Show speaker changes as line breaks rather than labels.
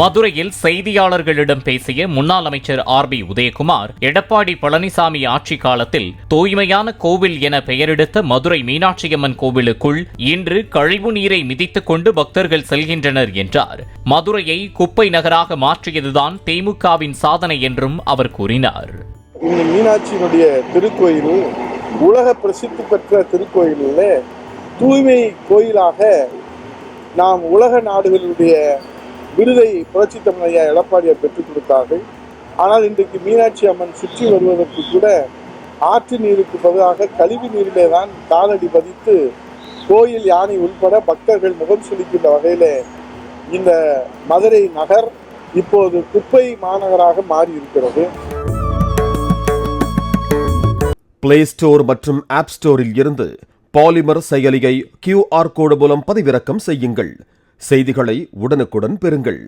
மதுரையில் செய்தியாளர்களிடம் பேசிய முன்னாள் அமைச்சர் ஆர்.பி. உதயகுமார், எடப்பாடி பழனிசாமி ஆட்சி காலத்தில் தூய்மையான கோவில் என பெயரெடுத்த மதுரை மீனாட்சியம்மன் கோவிலுக்குள் இன்று கழிவு நீரை மிதித்துக் கொண்டு பக்தர்கள் செல்கின்றனர் என்றார். மதுரையை குப்பை நகராக மாற்றியதுதான் திமுகவின் சாதனை என்றும் அவர் கூறினார்.
இந்த மீனாட்சியினுடைய திருக்கோயில் உலக பிரசித்தி பெற்ற திருக்கோயிலில் தூய்மை கோயிலாக நாம் உலக நாடுகளுடைய விருதை புரட்சி தமிழர் எடப்பாடியார் பெற்றுக் கொடுத்தார்கள். ஆனால் இன்றைக்கு மீனாட்சி அம்மன் சுற்றி வருவதற்கு கூட ஆற்று நீருக்கு பதிலாக கழிவு நீரிலே தான் காலடி பதித்து கோயில் யானை உள்பட பக்தர்கள் முகம் சுளிக்கின்ற வகையில் இந்த மதுரை நகர் இப்போது குப்பை மாநகராக மாறி இருக்கிறது.
பிளே ஸ்டோர் மற்றும் ஆப் ஸ்டோரில் இருந்து பாலிமர் செயலியை QR கோடு மூலம் பதிவிறக்கம் செய்யுங்கள். செய்திகளை உடனுக்குடன் பெறுங்கள்.